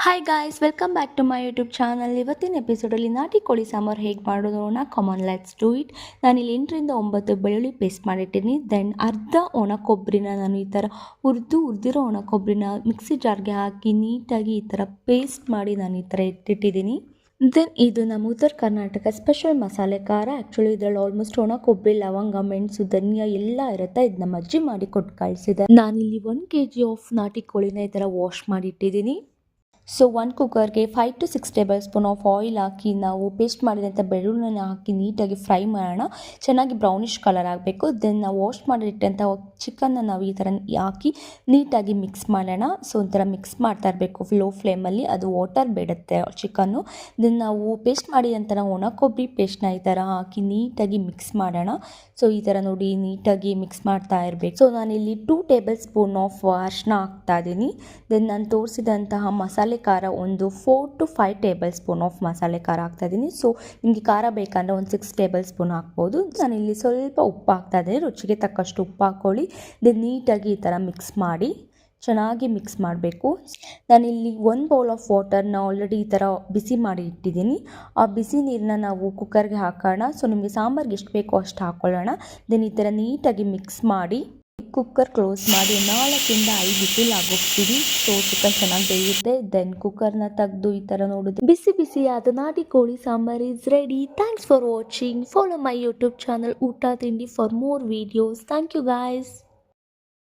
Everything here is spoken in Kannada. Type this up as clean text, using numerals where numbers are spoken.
Hi guys, welcome back to my YouTube channel. ಇವತ್ತಿನ ಎಪಿಸೋಡಲ್ಲಿ ನಾಟಿ ಕೋಳಿ ಸಾಂಬಾರು ಹೇಗೆ ಮಾಡೋದು ನೋಡೋಣ. Come on let's do it. ನಾನಿಲ್ಲಿ 8ರಿಂದ 9 ಬೆಳ್ಳುಳ್ಳಿ ಪೇಸ್ಟ್ ಮಾಡಿಟ್ಟಿನಿ. ದೆನ್ ಅರ್ಧ ಒಣ ಕೊಬ್ಬರಿನ ನಾನು ಈ ಥರ ಹುರಿದಿರೋ ಒಣ ಕೊಬ್ಬರಿನ ಮಿಕ್ಸಿ ಜಾರ್ಗೆ ಹಾಕಿ ನೀಟಾಗಿ ಈ ಥರ ಪೇಸ್ಟ್ ಮಾಡಿ ನಾನು ಈ ಥರ ಇಟ್ಟಿಟ್ಟಿದ್ದೀನಿ. ದೆನ್ ಇದು ನಮ್ಮ ಉತ್ತರ ಕರ್ನಾಟಕ ಸ್ಪೆಷಲ್ ಮಸಾಲೆ ಖಾರ. ಆ್ಯಕ್ಚುಲಿ ಇದರಲ್ಲಿ ಆಲ್ಮೋಸ್ಟ್ ಒಣ ಕೊಬ್ಬರಿ, ಲವಂಗ, ಮೆಣಸು, ಧನಿಯಾ ಎಲ್ಲ ಇರುತ್ತೆ. ಇದು ನಮ್ಮ ಅಜ್ಜಿ ಮಾಡಿ ಕೊಟ್ಟು ಕಳಿಸಿದೆ. ನಾನಿಲ್ಲಿ 1 kg ಆಫ್ ನಾಟಿ ಕೋಳಿನ ಈ ಥರ ವಾಶ್ ಮಾಡಿ ಇಟ್ಟಿದ್ದೀನಿ. ಸೊ 1 ಕುಕ್ಕರ್ಗೆ 5 to 6 tablespoon of oil ಹಾಕಿ ನಾವು ಪೇಸ್ಟ್ ಮಾಡಿದಂಥ ಬೆಳ್ಳುಳ್ಳಿನ ಹಾಕಿ ನೀಟಾಗಿ ಫ್ರೈ ಮಾಡೋಣ. ಚೆನ್ನಾಗಿ ಬ್ರೌನಿಷ್ ಕಲರ್ ಆಗಬೇಕು. ದೆನ್ ನಾವು ವಾಶ್ ಮಾಡಿಟ್ಟಂಥ ಚಿಕನ್ನ ನಾವು ಈ ಥರ ಹಾಕಿ ನೀಟಾಗಿ ಮಿಕ್ಸ್ ಮಾಡೋಣ. ಸೊ ಒಂಥರ ಮಿಕ್ಸ್ ಮಾಡ್ತಾ ಇರಬೇಕು ಲೋ ಫ್ಲೇಮಲ್ಲಿ, ಅದು ವಾಟರ್ ಬಿಡುತ್ತೆ ಚಿಕನ್ನು. ದೆನ್ ನಾವು ಪೇಸ್ಟ್ ಮಾಡಿದಂಥ ಒಣ ಕೊಬ್ಬರಿ ಪೇಸ್ಟ್ನ ಈ ಥರ ಹಾಕಿ ನೀಟಾಗಿ ಮಿಕ್ಸ್ ಮಾಡೋಣ. ಸೊ ಈ ಥರ ನೋಡಿ ನೀಟಾಗಿ ಮಿಕ್ಸ್ ಮಾಡ್ತಾ ಇರಬೇಕು. ಸೊ ನಾನಿಲ್ಲಿ 2 ಟೇಬಲ್ ಸ್ಪೂನ್ ಆಫ್ ಅರಿಶಿನ ಹಾಕ್ತಾ ಇದ್ದೀನಿ. ದೆನ್ ನಾನು ತೋರಿಸಿದಂತಹ ಮಸಾಲೆ ಖಾರ ಒಂದು 4 to 5 ಟೇಬಲ್ ಸ್ಪೂನ್ ಆಫ್ ಮಸಾಲೆ ಖಾರ ಹಾಕ್ತಾ ಇದ್ದೀನಿ. ಸೊ ನಿಮಗೆ ಖಾರ ಬೇಕಂದರೆ ಒಂದು 6 ಟೇಬಲ್ ಸ್ಪೂನ್ ಹಾಕ್ಬೋದು. ನಾನಿಲ್ಲಿ ಸ್ವಲ್ಪ ಉಪ್ಪು ಹಾಕ್ತಾ ಇದ್ದೀನಿ, ರುಚಿಗೆ ತಕ್ಕಷ್ಟು ಉಪ್ಪು ಹಾಕ್ಕೊಳ್ಳಿ. ದೆನ್ ನೀಟಾಗಿ ಈ ಥರ ಮಿಕ್ಸ್ ಮಾಡಿ ಚೆನ್ನಾಗಿ ಮಿಕ್ಸ್ ಮಾಡಬೇಕು. ನಾನಿಲ್ಲಿ 1 ಬೌಲ್ ಆಫ್ ವಾಟರ್ನ ಆಲ್ರೆಡಿ ಈ ಥರ ಬಿಸಿ ಮಾಡಿ ಇಟ್ಟಿದ್ದೀನಿ. ಆ ಬಿಸಿ ನೀರನ್ನ ನಾವು ಕುಕ್ಕರ್ಗೆ ಹಾಕೋಣ. ಸೊ ನಿಮಗೆ ಸಾಂಬಾರ್ಗೆ ಎಷ್ಟು ಬೇಕೋ ಅಷ್ಟು ಹಾಕ್ಕೊಳ್ಳೋಣ. ದೆನ್ ಈ ಥರ ನೀಟಾಗಿ ಮಿಕ್ಸ್ ಮಾಡಿ ಕುಕ್ಕರ್ ಕ್ಲೋಸ್ ಮಾಡಿ 4ರಿಂದ 5 ವಿಸಿಲ್ ಆಗೋಗ್ತೀವಿ. ಸೊ ಚಿಕನ್ ಚೆನ್ನಾಗಿ ಬೇಯುತ್ತೆ. ದೆನ್ ಕುಕ್ಕರ್ನ ತೆಗೆದು ಈ ಥರ ನೋಡಿದ್ರೆ ಬಿಸಿ ಬಿಸಿಯಾದ ನಾಟಿ ಕೋಳಿ sambar is ready. Thanks for watching. Follow my YouTube channel Oota Thindi for more videos. Thank you guys.